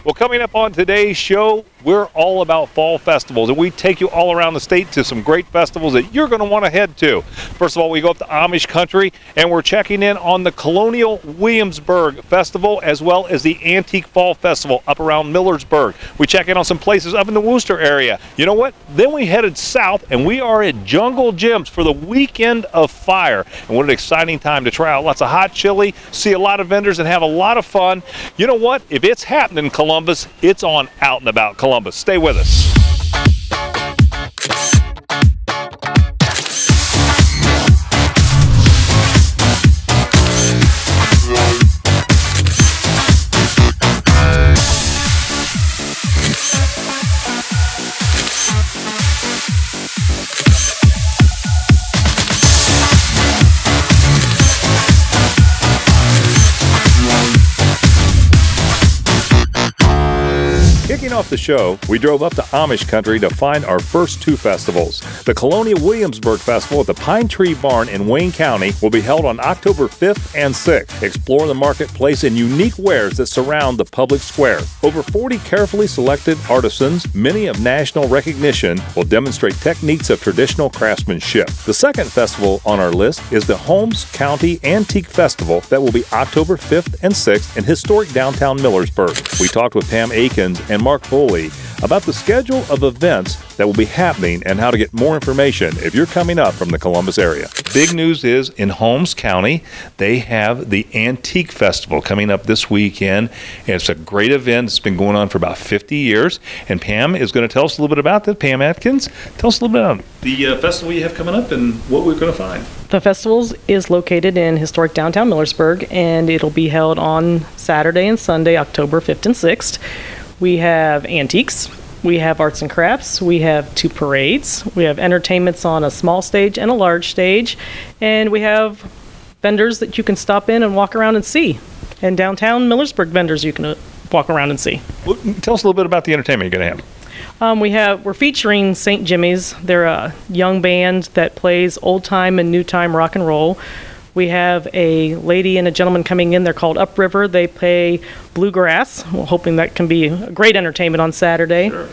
Well, coming up on today's show, we're all about fall festivals, and we take you all around the state to some great festivals that you're going to want to head to. First of all, we go up to Amish country, and we're checking in on the Colonial Williamsburg Festival, as well as the Antique Fall Festival up around Millersburg. We check in on some places up in the Wooster area. You know what? Then we headed south, and we are at Jungle Jim's for the Weekend of Fire. And what an exciting time to try out lots of hot chili, see a lot of vendors, and have a lot of fun. You know what? If it's happening in Columbus, it's on Out and About Columbus. Stay with us. Kicking off the show, we drove up to Amish country to find our first two festivals. The Colonial Williamsburg Festival at the Pine Tree Barn in Wayne County will be held on October 5th and 6th. Explore the marketplace and unique wares that surround the public square. Over 40 carefully selected artisans, many of national recognition, will demonstrate techniques of traditional craftsmanship. The second festival on our list is the Holmes County Antique Festival that will be October 5th and 6th in historic downtown Millersburg. We talked with Pam Akins and Mark Foley about the schedule of events that will be happening and how to get more information if you're coming up from the Columbus area. Big news is in Holmes County, they have the Antique Festival coming up this weekend. And it's a great event. It's been going on for about 50 years. And Pam is going to tell us a little bit about that. Pam Atkins, tell us a little bit about the festival you have coming up and what we're going to find. The festival is located in historic downtown Millersburg, and it'll be held on Saturday and Sunday, October 5th and 6th. We have antiques, we have arts and crafts, we have two parades, we have entertainments on a small stage and a large stage, and we have vendors that you can stop in and walk around and see. And downtown Millersburg vendors you can walk around and see. Well, tell us a little bit about the entertainment you're going to have. We're featuring St. Jimmy's. They're a young band that plays old time and new time rock and roll. We have a lady and a gentleman coming in. They're called Upriver. They play bluegrass. We're hoping that can be a great entertainment on Saturday. Sure.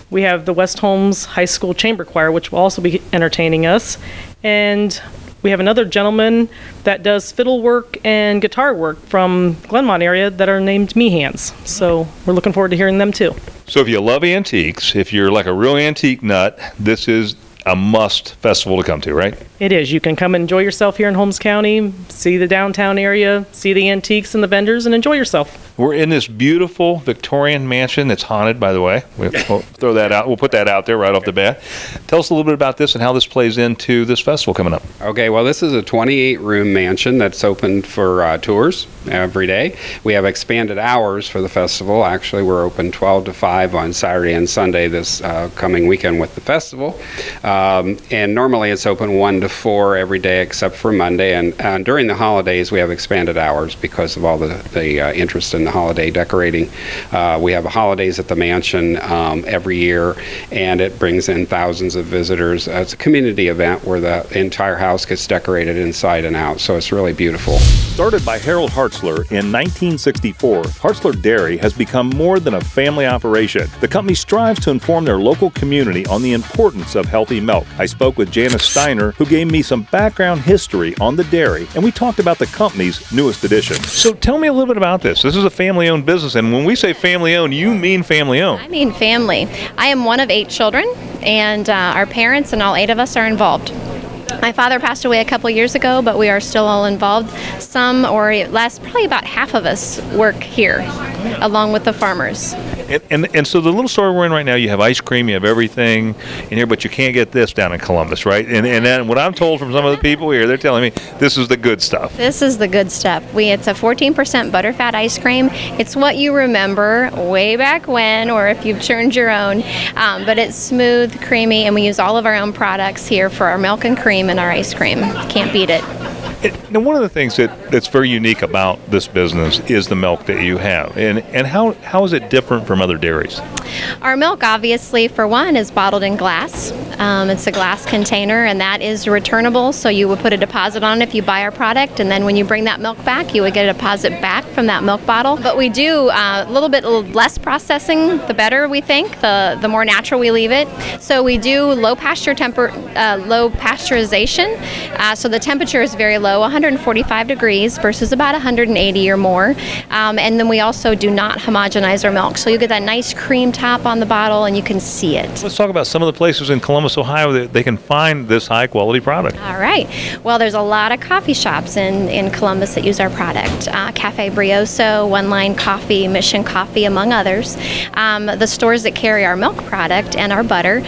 We have the West Holmes High School Chamber Choir, which will also be entertaining us. And we have another gentleman that does fiddle work and guitar work from Glenmont area that are named Mehans. So we're looking forward to hearing them too. So if you love antiques, if you're like a real antique nut, this is a must festival to come to, right? It is. You can come and enjoy yourself here in Holmes County, see the downtown area, see the antiques and the vendors, and enjoy yourself. We're in this beautiful Victorian mansion that's haunted, by the way. We'll throw that out. We'll put that out there right off the bat. Tell us a little bit about this and how this plays into this festival coming up. Okay, well, this is a 28-room mansion that's open for tours every day. We have expanded hours for the festival. Actually, we're open 12 to 5 on Saturday and Sunday this coming weekend with the festival. And normally it's open 1 to 4 every day except for Monday. And during the holidays, we have expanded hours because of all the interest in the holiday decorating. We have holidays at the mansion every year, and it brings in thousands of visitors. It's a community event where the entire house gets decorated inside and out, so it's really beautiful. Started by Harold Hartzler in 1964, Hartzler Dairy has become more than a family operation. The company strives to inform their local community on the importance of healthy milk. I spoke with Janice Steiner, who gave me some background history on the dairy, and we talked about the company's newest edition. So tell me a little bit about this. This is a family-owned business, and when we say family-owned, you mean family-owned. I mean family. I am one of 8 children, and our parents and all 8 of us are involved. My father passed away a couple years ago, but we are still all involved. Some, or probably about half of us work here, along with the farmers. And so the little store we're in right now, you have ice cream, you have everything in here, but you can't get this down in Columbus, right? And then what I'm told from some of the people here, they're telling me this is the good stuff. This is the good stuff. It's a 14% butterfat ice cream. It's what you remember way back when, or if you've churned your own. But it's smooth, creamy, and we use all of our own products here for our milk and cream and our ice cream. Can't beat it. Now, one of the things that's very unique about this business is the milk that you have. And how is it different from other dairies? Our milk, obviously, for one, is bottled in glass. It's a glass container, and that is returnable, so you would put a deposit on it if you buy our product, and then when you bring that milk back, you would get a deposit back from that milk bottle. But we do a little bit less processing, the better, we think, the more natural we leave it. So we do low pasteurization, so the temperature is very low, 145 degrees versus about 180 or more. And then we also do not homogenize our milk, so you get that nice cream top on the bottle and you can see it. Let's talk about some of the places in Columbus, Ohio that they can find this high quality product. All right. Well, there's a lot of coffee shops in Columbus that use our product. Cafe Brioso, One Line Coffee, Mission Coffee, among others. The stores that carry our milk product and our butter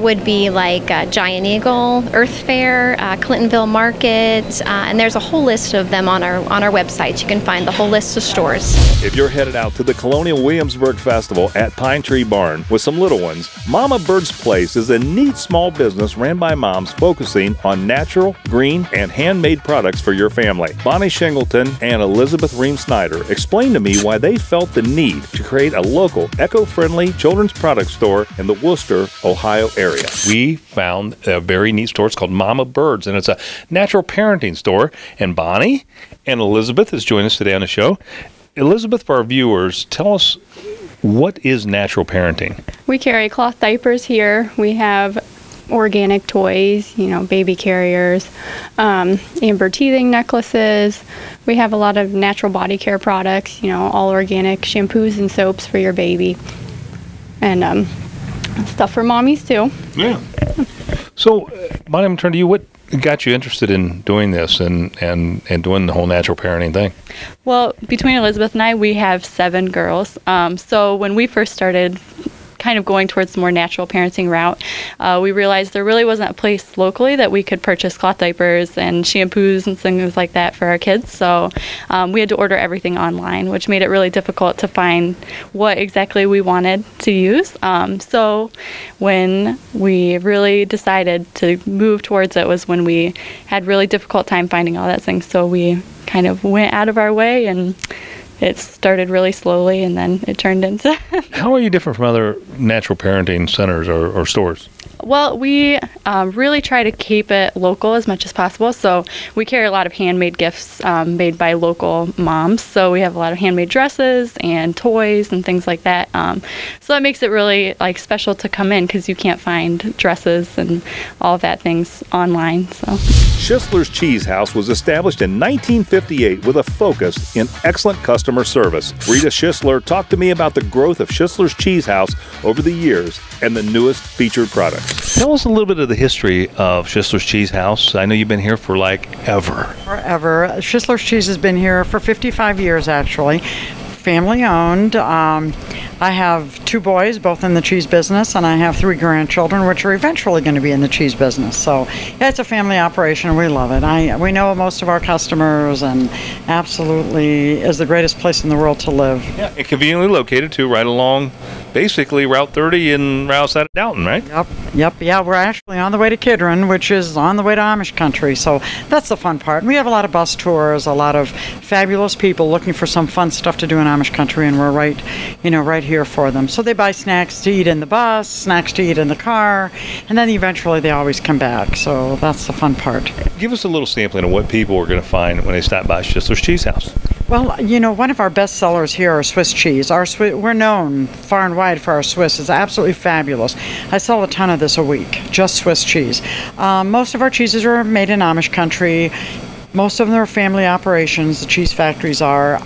would be like Giant Eagle, Earth Fair, Clintonville Market, and there's a whole list of them on our website. You can find the whole list of stores. If you're headed out to the Colonial Williamsburg Festival at Pine Tree Barn with some little ones, Mama Bird's Place is a neat small business ran by moms focusing on natural, green, and handmade products for your family. Bonnie Shingleton and Elizabeth Ream Snyder explained to me why they felt the need to create a local, eco-friendly children's product store in the Wooster, Ohio area. We found a very neat store. It's called Mama Bird's, and it's a natural parenting store. And Bonnie and Elizabeth has joined us today on the show. Elizabeth, for our viewers, tell us, what is natural parenting? We carry cloth diapers here. We have organic toys, baby carriers, amber teething necklaces. We have a lot of natural body care products, all organic shampoos and soaps for your baby. And stuff for mommies too. Yeah. So, Bonnie, I'm going to turn to you. What got you interested in doing this and doing the whole natural parenting thing? Well, between Elizabeth and I, we have 7 girls. So when we first started kind of going towards the more natural parenting route, we realized there really wasn't a place locally that we could purchase cloth diapers and shampoos and things like that for our kids. So we had to order everything online, which made it really difficult to find what exactly we wanted to use. So when we really decided to move towards it was when we had really difficult time finding all that things. So we kind of went out of our way, and it started really slowly, and then it turned into... How are you different from other natural parenting centers or stores? Well, we really try to keep it local as much as possible. So we carry a lot of handmade gifts made by local moms. So we have a lot of handmade dresses and toys and things like that. So that makes it really special to come in, because you can't find dresses and all of that things online. So Schisler's Cheese House was established in 1958 with a focus in excellent customer service. Rita Schisler talked to me about the growth of Schisler's Cheese House over the years and the newest featured products. Tell us a little bit of the history of Schisler's Cheese House. I know you've been here for ever. Forever. Schisler's Cheese has been here for 55 years, actually. Family owned. I have 2 boys, both in the cheese business, and I have 3 grandchildren, which are eventually going to be in the cheese business. So yeah, it's a family operation, and we love it. We know most of our customers, and absolutely is the greatest place in the world to live. Yeah, and conveniently located too, right along basically Route 30 and right outside of Downton, right? Yep. Yeah, we're actually on the way to Kidron, which is on the way to Amish country. So that's the fun part. We have a lot of bus tours, a lot of fabulous people looking for some fun stuff to do in Amish country, and we're right here for them. So they buy snacks to eat in the bus, snacks to eat in the car, and then eventually they always come back. So that's the fun part. Give us a little sampling of what people are going to find when they stop by Schisler's Cheese House. Well, one of our best sellers here are Swiss cheese. We're known far and wide for our Swiss. It's absolutely fabulous. I sell a ton of this a week, just Swiss cheese. Most of our cheeses are made in Amish country. Most of them are family operations, the cheese factories are.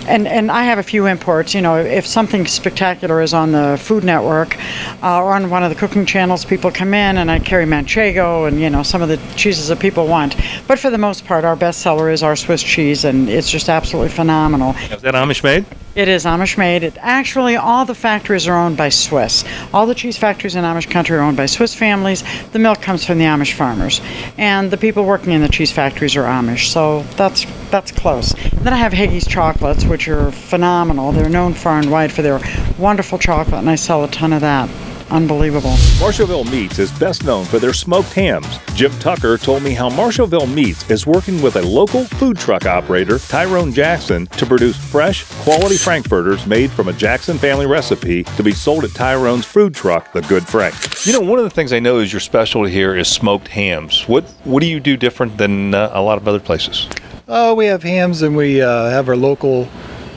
And I have a few imports. If something spectacular is on the Food Network or on one of the cooking channels, people come in, and I carry Manchego and, some of the cheeses that people want. But for the most part, our best seller is our Swiss cheese, and it's just absolutely phenomenal. Is that Amish made? It is Amish made. Actually, all the factories are owned by Swiss. All the cheese factories in Amish country are owned by Swiss families. The milk comes from the Amish farmers. And the people working in the cheese factories are Amish, so that's close. And then I have Hagee's chocolates, which are phenomenal. They're known far and wide for their wonderful chocolate, and I sell a ton of that. unbelievable. Marshallville Meats is best known for their smoked hams. Jim Tucker told me how Marshallville Meats is working with a local food truck operator, Tyrone Jackson, to produce fresh, quality frankfurters made from a Jackson family recipe to be sold at Tyrone's food truck, The Good Frank. You know, one of the things I know is your specialty here is smoked hams. What do you do different than a lot of other places? We have hams, and we have our local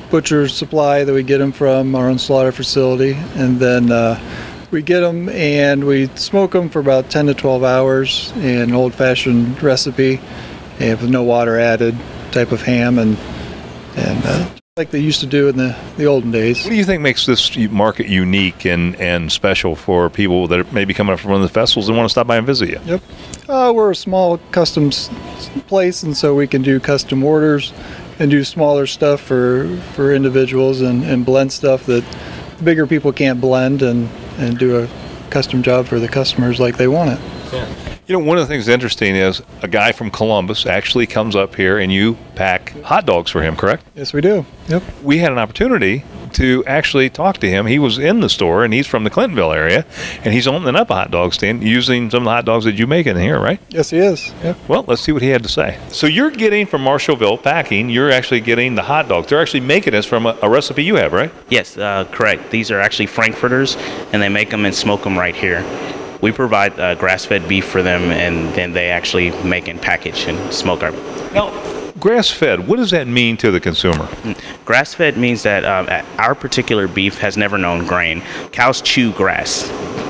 butcher supply that we get them from our own slaughter facility, and then we get them and we smoke them for about 10 to 12 hours in an old-fashioned recipe, and with no water added type of ham, and like they used to do in the olden days. What do you think makes this market unique and special for people that may be coming up from one of the festivals and want to stop by and visit you? Yep. We're a small customs place, and so we can do custom orders and do smaller stuff for individuals and blend stuff that bigger people can't blend, and do a custom job for the customers like they want it. Yeah. You know, one of the things that's interesting is a guy from Columbus actually comes up here and you pack hot dogs for him, correct? Yes, we do. Yep. We had an opportunity to actually talk to him. He was in the store, and he's from the Clintonville area, and he's opening up a hot dog stand using some of the hot dogs that you make in here, right? Yes, he is. Yep. Well, let's see what he had to say. So you're getting from Marshallville packing, you're actually getting the hot dogs. They're actually making this from a recipe you have, right? Yes, correct. These are actually frankfurters, and they make them and smoke them right here. We provide grass-fed beef for them, and then they actually make and package and smoke our. Now, grass-fed, what does that mean to the consumer? Grass-fed means that our particular beef has never known grain. Cows chew grass.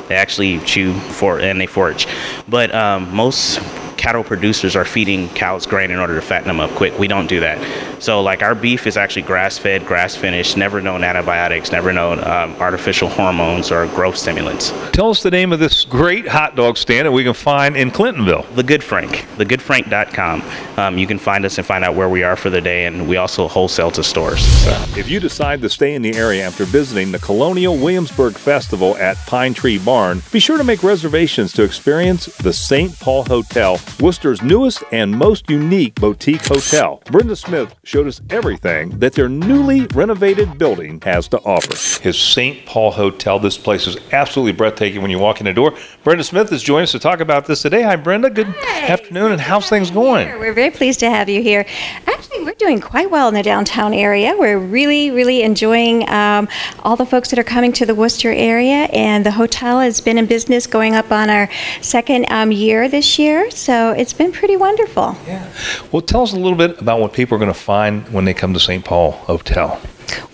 They actually chew and they forage. But most cattle producers are feeding cows grain in order to fatten them up quick. We don't do that. So like our beef is actually grass-fed, grass-finished, never known antibiotics, never known artificial hormones or growth stimulants. Tell us the name of this great hot dog stand that we can find in Clintonville. The Good Frank, thegoodfrank.com. You can find us and find out where we are for the day, and we also wholesale to stores. So. If you decide to stay in the area after visiting the Colonial Williamsburg Festival at Pine Tree Barn, be sure to make reservations to experience the St. Paul Hotel, Wooster's newest and most unique boutique hotel. Brenda Smith showed us everything that their newly renovated building has to offer. His St. Paul Hotel, this place is absolutely breathtaking when you walk in the door. Brenda Smith is joining us to talk about this today. Hi, Brenda. Good afternoon, and how's things going? We're very pleased to have you here. Actually, we're doing quite well in the downtown area. We're really enjoying all the folks that are coming to the Wooster area, and the hotel has been in business going up on our second year this year, so it's been pretty wonderful. Yeah. Well, tell us a little bit about what people are going to find when they come to St. Paul Hotel.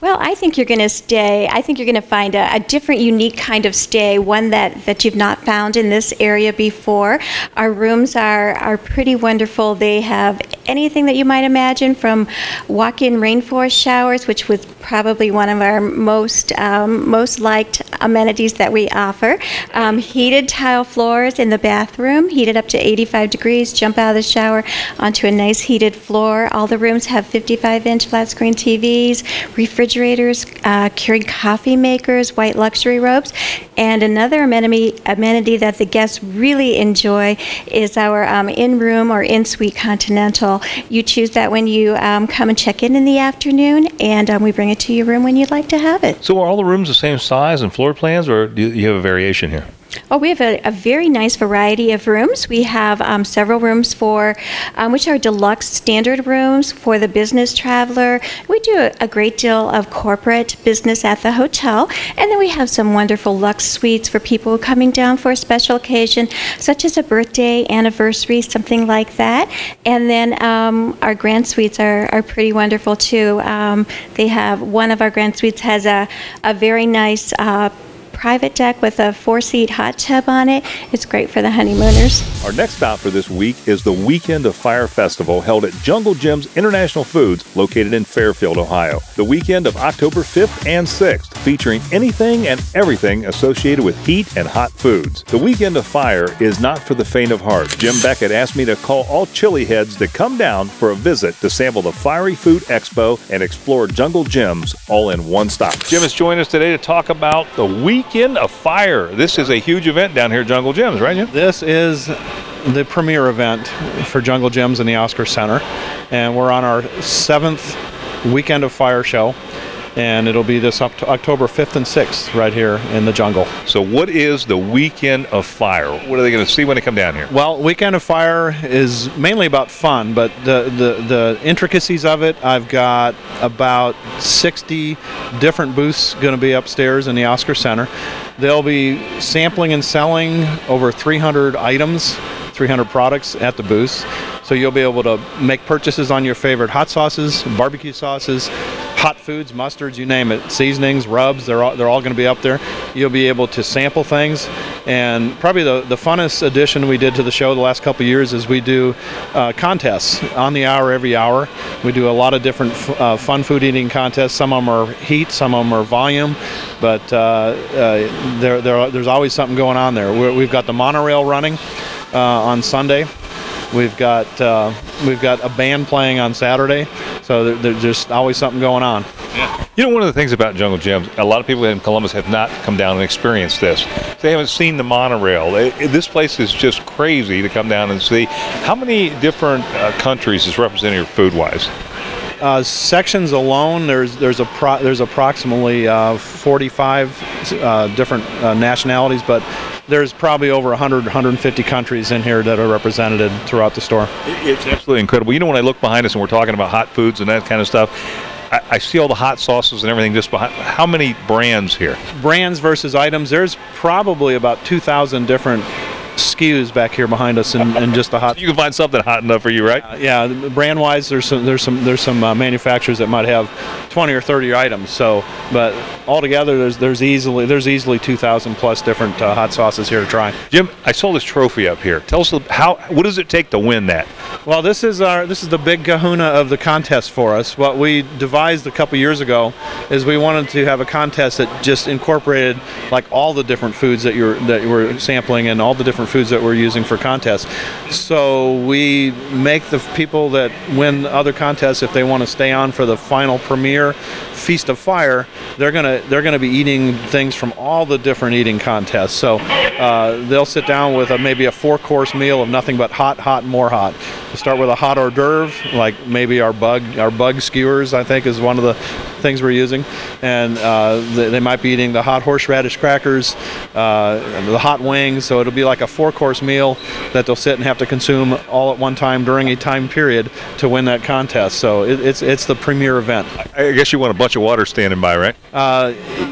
Well, I think you're going to stay. I think you're going to find a different, unique kind of stay, one that you've not found in this area before. Our rooms are pretty wonderful. They have anything that you might imagine, from walk-in rainforest showers, which was probably one of our most liked amenities that we offer. Heated tile floors in the bathroom, heated up to 85 degrees. Jump out of the shower onto a nice heated floor. All the rooms have 55-inch flat-screen TVs, refrigerators, Keurig coffee makers, white luxury robes, and another amenity that the guests really enjoy is our in-room or in-suite continental. You choose that when you come and check in the afternoon, and we bring it to your room when you'd like to have it. So are all the rooms the same size and floor plans, or do you have a variation here? Oh, we have a very nice variety of rooms. We have several rooms for, which are deluxe standard rooms for the business traveler. We do a great deal of corporate business at the hotel. And then we have some wonderful luxe suites for people coming down for a special occasion, such as a birthday, anniversary, something like that. And then our grand suites are pretty wonderful too. They have, one of our grand suites has a very nice private deck with a 4-seat hot tub on it. It's great for the honeymooners. Our next stop for this week is the Weekend of Fire Festival held at Jungle Jim's International Foods located in Fairfield, Ohio. The weekend of October 5th and 6th, featuring anything and everything associated with heat and hot foods. The Weekend of Fire is not for the faint of heart. Jim Beckett asked me to call all chili heads to come down for a visit to sample the Fiery Food Expo and explore Jungle Jim's all in one stop. Jim has joined us today to talk about the Weekend of Fire. This is a huge event down here at Jungle Jim's, right, Jim? This is the premier event for Jungle Jim's in the Oscar Center, and we're on our 7th Weekend of Fire show. and it'll be this October 5th and 6th right here in the jungle. So what is the Weekend of Fire? What are they going to see when they come down here? Well, Weekend of Fire is mainly about fun, but the intricacies of it, I've got about 60 different booths going to be upstairs in the Oscar Center. They'll be sampling and selling over 300 items, 300 products at the booths. So you'll be able to make purchases on your favorite hot sauces, barbecue sauces, hot foods, mustards, you name it, seasonings, rubs, they're all going to be up there. You'll be able to sample things. And probably the funnest addition we did to the show the last couple of years is we do contests on the hour, every hour. We do a lot of different fun food eating contests. Some of them are heat, some of them are volume, but there's always something going on there. We've got the monorail running on Sunday. We've got a band playing on Saturday, so there's just always something going on. Yeah. You know, one of the things about Jungle Gyms, a lot of people in Columbus have not come down and experienced this. They haven't seen the monorail. This place is just crazy to come down and see. How many different countries is represented here food-wise? Sections alone, there's approximately 45 different nationalities, but there's probably over 100, 150 countries in here that are represented throughout the store. It's absolutely incredible. You know, when I look behind us and we're talking about hot foods and that kind of stuff, I see all the hot sauces and everything just behind. How many brands here? Brands versus items, there's probably about 2,000 different SKUs back here behind us, and just the hot. You can find something hot enough for you, right? Yeah, brand-wise, there's some manufacturers that might have 20 or 30 items. So, but altogether, there's easily 2,000 plus different hot sauces here to try. Jim, I saw this trophy up here. Tell us what does it take to win that? Well, this is the big kahuna of the contest for us. What we devised a couple years ago is we wanted to have a contest that just incorporated like all the different foods that you were sampling and all the different foods that we're using for contests. So we make the people that win other contests, if they want to stay on for the final premiere Feast of Fire, they're gonna be eating things from all the different eating contests. So they'll sit down with maybe a 4-course meal of nothing but hot, and more hot. We'll start with a hot hors d'oeuvre, like maybe our bug skewers, I think, is one of the things we're using, and they might be eating the hot horseradish crackers, the hot wings. So it'll be like a 4-course meal that they'll sit and have to consume all at one time during a time period to win that contest. So it's the premier event. I guess you want a bunch of water standing by, right?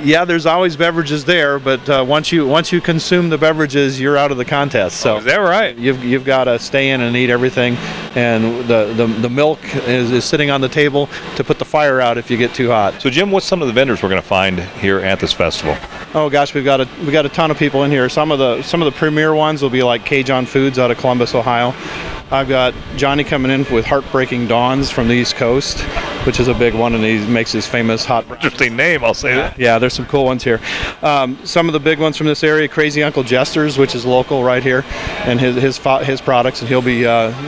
Yeah, there's always beverages there, but once you consume the beverages, you're out of the contest. So is that right? You've got to stay in and eat everything, and the milk is sitting on the table to put the fire out if you get too hot. So Jim, what's some of the vendors we're going to find here at this festival? Oh gosh, we've got a ton of people in here. Some of the premier ones will be like Cajun Foods out of Columbus, Ohio. I've got Johnny coming in with Heartbreaking Dawns from the East Coast, which is a big one, and he makes his famous hot. Interesting name, I'll say that. Yeah, there's some cool ones here. Some of the big ones from this area, Crazy Uncle Jester's, which is local right here, and his products, and he'll be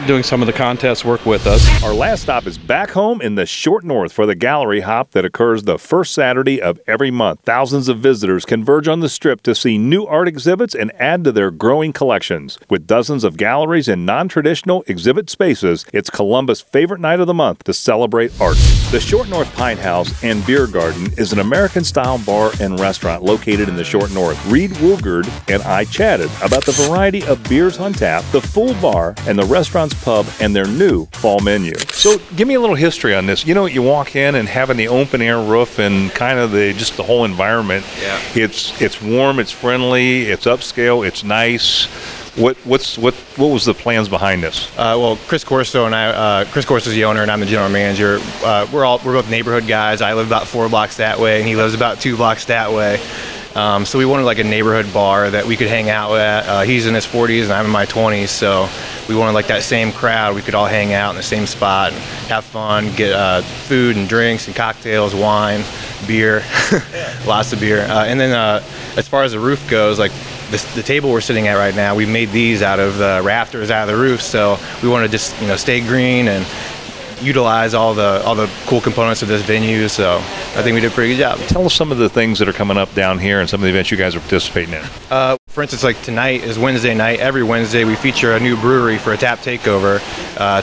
doing some of the contest work with us. Our last stop is back home in the Short North for the Gallery Hop that occurs the first Saturday of every month. Thousands of visitors converge on the Strip to see new art exhibits and add to their growing collections. With dozens of galleries and non-traditional exhibit spaces, it's Columbus' favorite night of the month to celebrate art. The Short North Pine House and Beer Garden is an American-style bar and restaurant located in the Short North. Reed Woolgard and I chatted about the variety of beers on tap, the full bar, and the restaurant's pub and their new fall menu. So give me a little history on this. You know, you walk in and having the open-air roof and kind of the whole environment. Yeah. It's warm, it's friendly, it's upscale, it's nice. What was the plans behind this? Well, Chris Corso and I. Chris Corso is the owner, and I'm the general manager. We're both neighborhood guys. I live about 4 blocks that way, and he lives about 2 blocks that way. So we wanted like a neighborhood bar that we could hang out at. He's in his 40s, and I'm in my 20s, so we wanted like that same crowd. We could all hang out in the same spot and have fun, get food and drinks and cocktails, wine, beer, lots of beer. And then as far as the roof goes, like the table we're sitting at right now, we made these out of the rafters out of the roof. So we want to just stay green and utilize all the cool components of this venue. So I think we did a pretty good job. Tell us some of the things that are coming up down here and some of the events you guys are participating in. For instance, like tonight is Wednesday night. Every Wednesday we feature a new brewery for a tap takeover.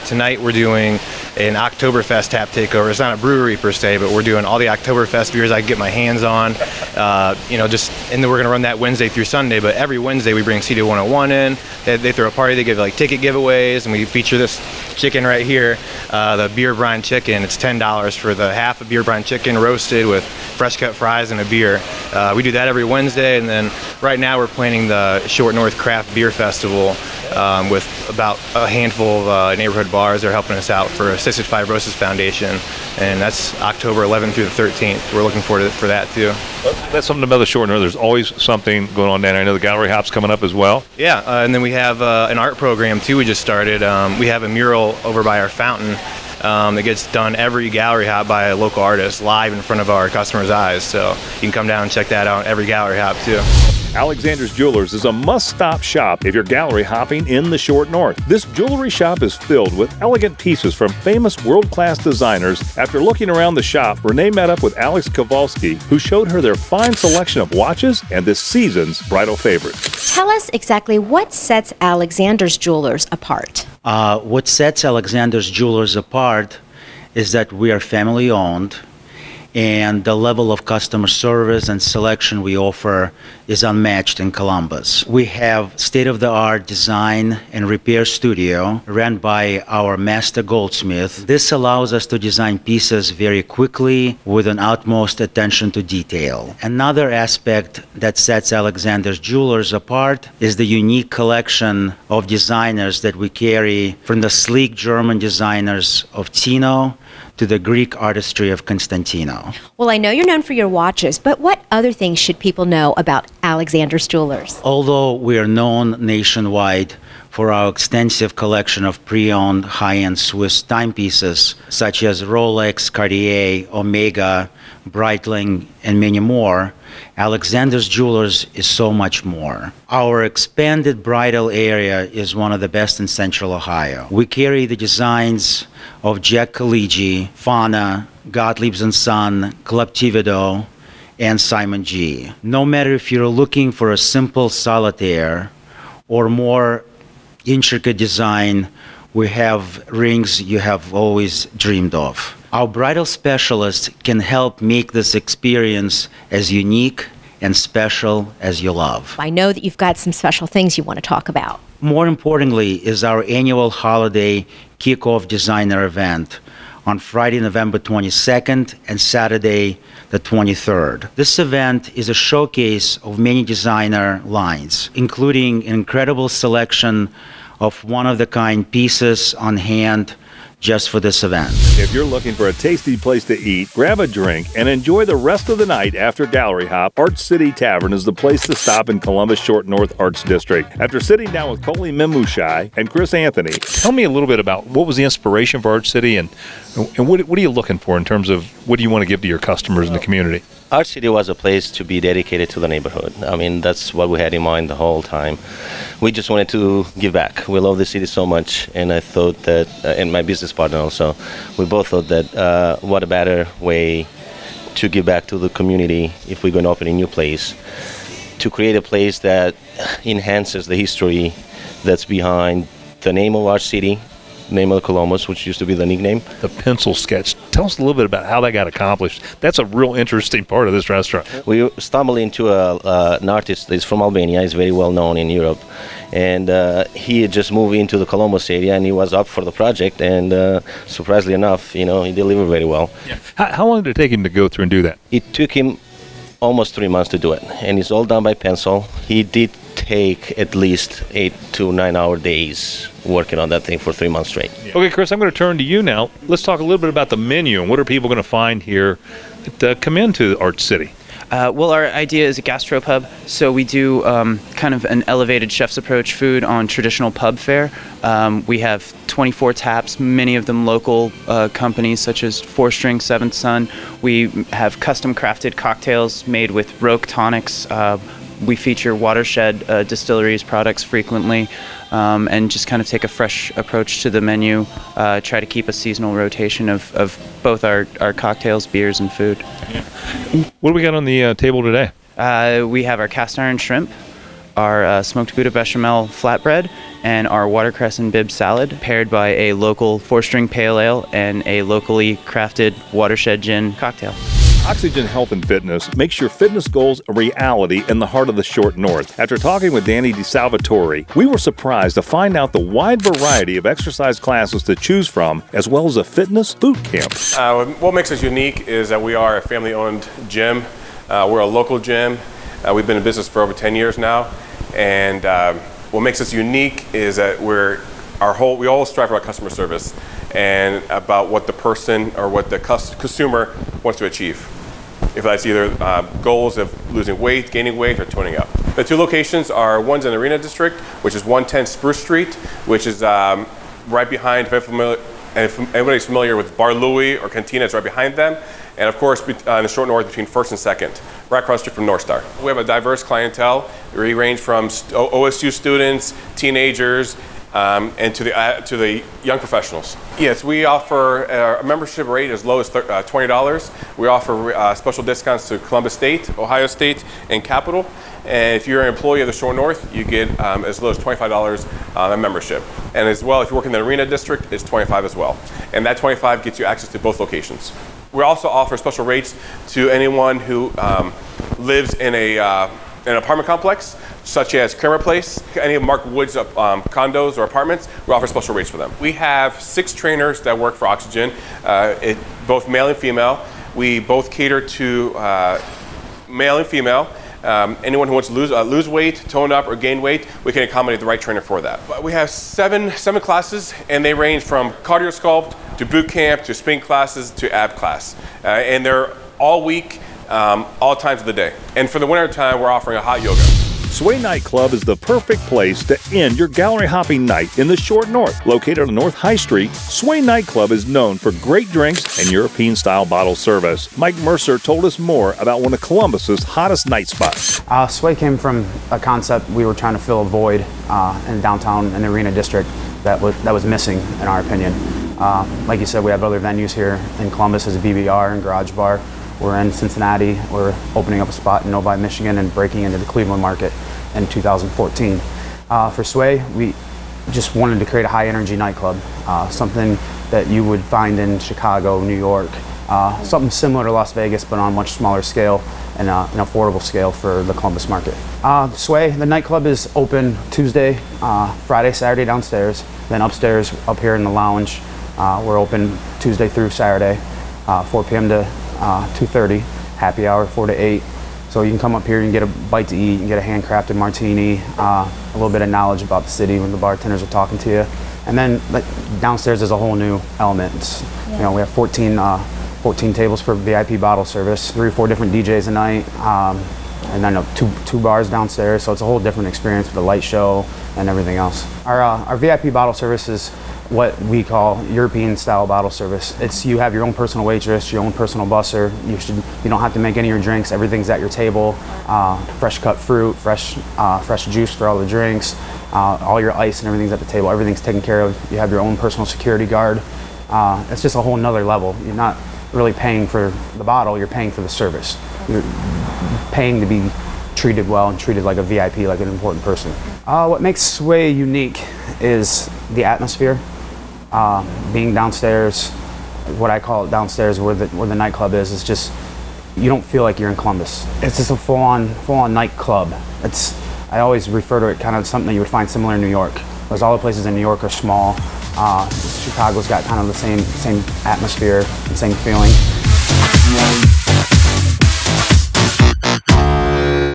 Tonight we're doing an Oktoberfest tap takeover. It's not a brewery per se, but we're doing all the Oktoberfest beers I can get my hands on. And then we're going to run that Wednesday through Sunday. But every Wednesday we bring CD101 in. They throw a party. They give like ticket giveaways, and we feature this chicken right here, the beer brine chicken. It's $10 for the half a beer brine chicken roasted with fresh cut fries and a beer. We do that every Wednesday, and then right now we're planning the Short North Craft Beer Festival with about a handful of neighborhood bars. They're helping us out for Cystic Fibrosis Foundation, and that's October 11th through the 13th. We're looking forward for that too. That's something about the Short North. There's always something going on down there. I know the gallery hop's coming up as well. Yeah, and then we have an art program too. We just started. We have a mural over by our fountain that gets done every gallery hop by a local artist live in front of our customers' eyes. So you can come down and check that out every gallery hop too. Alexander's Jewelers is a must-stop shop if you're gallery hopping in the Short North. This jewelry shop is filled with elegant pieces from famous world-class designers. After looking around the shop, Renee met up with Alex Kowalski, who showed her their fine selection of watches and this season's bridal favorites. Tell us exactly what sets Alexander's Jewelers apart. What sets Alexander's Jewelers apart is that we are family-owned, and the level of customer service and selection we offer is unmatched in Columbus. We have state-of-the-art design and repair studio run by our master goldsmith. This allows us to design pieces very quickly with an utmost attention to detail. Another aspect that sets Alexander's Jewelers apart is the unique collection of designers that we carry, from the sleek German designers of Tino to the Greek artistry of Constantino. Well, I know you're known for your watches, but what other things should people know about Alexander's Jewelers? Although we are known nationwide for our extensive collection of pre-owned high-end Swiss timepieces such as Rolex, Cartier, Omega, Breitling, and many more, Alexander's Jewelers is so much more. Our expanded bridal area is one of the best in Central Ohio. We carry the designs of Jack Coligi, Fana, Gottlieb's & Son, Club Thibodeau, and Simon G. No matter if you're looking for a simple solitaire or more intricate design, we have rings you have always dreamed of. Our bridal specialists can help make this experience as unique and special as you love. I know that you've got some special things you want to talk about. More importantly is our annual holiday kickoff designer event on Friday, November 22nd and Saturday, the 23rd. This event is a showcase of many designer lines, including an incredible selection of one-of-the-kind pieces on hand just for this event. If you're looking for a tasty place to eat, grab a drink, and enjoy the rest of the night after Gallery Hop, Arch City Tavern is the place to stop in Columbus Short North Arts District. After sitting down with Coley Memushai and Chris Anthony, tell me a little bit about what was the inspiration for Arch City and what are you looking for in terms of what do you want to give to your customers in the community? Arch City was a place to be dedicated to the neighborhood. I mean, that's what we had in mind the whole time. We just wanted to give back. We love the city so much, and I thought that, and my business partner also, we both thought that what a better way to give back to the community if we're going to open a new place, to create a place that enhances the history that's behind the name of Arch City, name of Columbus, which used to be the nickname. The pencil sketch. Tell us a little bit about how that got accomplished. That's a real interesting part of this restaurant. We stumbled into an artist that's from Albania. He's very well known in Europe. And he had just moved into the Columbus area, and he was up for the project. And surprisingly enough, he delivered very well. Yeah. How long did it take him to go through and do that? It took him almost 3 months to do it. And it's all done by pencil. He did take at least 8 to 9 hour days working on that thing for 3 months straight. Yeah. Okay, Chris, I'm going to turn to you now. Let's talk a little bit about the menu and what are people going to find here that come into Arch City? Well, our idea is a gastropub, so we do kind of an elevated chef's approach food on traditional pub fare. We have 24 taps, many of them local companies such as 4 String, 7th Son. We have custom crafted cocktails made with Roque tonics. We feature Watershed Distilleries products frequently, and just kind of take a fresh approach to the menu, try to keep a seasonal rotation of both our cocktails, beers, and food. What do we got on the table today? We have our cast iron shrimp, our smoked Gouda bechamel flatbread, and our watercress and bib salad, paired by a local 4-string pale ale and a locally crafted watershed gin cocktail. Oxygen Health and Fitness makes your fitness goals a reality in the heart of the Short North. After talking with Danny DeSalvatore, we were surprised to find out the wide variety of exercise classes to choose from, as well as a fitness boot camp. What makes us unique is that we are a family-owned gym. We're a local gym. We've been in business for over 10 years now, and what makes us unique is that we always strive for our customer service and about what the person or what the consumer wants to achieve. If that's either goals of losing weight, gaining weight, or toning up. The two locations are one's in the Arena District, which is 110 Spruce Street, which is right behind, if anybody's familiar with Bar Louie or Cantina, it's right behind them. And of course, in the Short North between 1st and 2nd, right across the street from North Star. We have a diverse clientele. We range from OSU students, teenagers, and to the young professionals. Yes, we offer a membership rate as low as $20. We offer special discounts to Columbus State, Ohio State, and Capital. And if you're an employee of the Short North, you get as low as $25 a membership. And as well, if you work in the Arena District, it's $25 as well. And that $25 gets you access to both locations. We also offer special rates to anyone who lives in an apartment complex, such as Kramer Place, any of Mark Wood's condos or apartments. We offer special rates for them. We have 6 trainers that work for Oxygen, both male and female. We both cater to male and female. Anyone who wants to lose weight, tone up, or gain weight, we can accommodate the right trainer for that. But we have seven classes, and they range from cardio sculpt to boot camp to spin classes to ab class. And they're all week, all times of the day. And for the winter time, we're offering a hot yoga. Sway Nightclub is the perfect place to end your gallery hopping night in the Short North. Located on North High Street, Sway Nightclub is known for great drinks and European-style bottle service. Mike Mercer told us more about one of Columbus's hottest night spots. Sway came from a concept we were trying to fill a void in downtown in the Arena District that was missing, in our opinion. Like you said, we have other venues here in Columbus as a BBR and Garage Bar. We're in Cincinnati. We're opening up a spot in Novi, Michigan, and breaking into the Cleveland market in 2014. For Sway, we just wanted to create a high-energy nightclub, something that you would find in Chicago, New York, something similar to Las Vegas, but on a much smaller scale and an affordable scale for the Columbus market. Sway, the nightclub is open Tuesday, Friday, Saturday downstairs, then upstairs up here in the lounge. We're open Tuesday through Saturday, 4 p.m. to 2:30, happy hour 4 to 8. So you can come up here and get a bite to eat, you can get a handcrafted martini, a little bit of knowledge about the city when the bartenders are talking to you. And then downstairs is a whole new element. You know, we have 14 tables for VIP bottle service, 3 or 4 different DJs a night, and then two bars downstairs. So it's a whole different experience with the light show and everything else. Our VIP bottle service is what we call European style bottle service. It's you have your own personal waitress, your own personal busser. You don't have to make any of your drinks. Everything's at your table. Fresh cut fruit, fresh juice for all the drinks. All your ice and everything's at the table. Everything's taken care of. You have your own personal security guard. It's just a whole nother level. You're not really paying for the bottle. You're paying for the service. You're paying to be treated well and treated like a VIP, like an important person. What makes Sway unique is the atmosphere. Being downstairs, what I call it downstairs, where the nightclub is just, you don't feel like you're in Columbus. It's just a full-on nightclub. I always refer to it kind of something that you would find similar in New York. Because all the places in New York are small. Chicago's got kind of the same atmosphere and same feeling.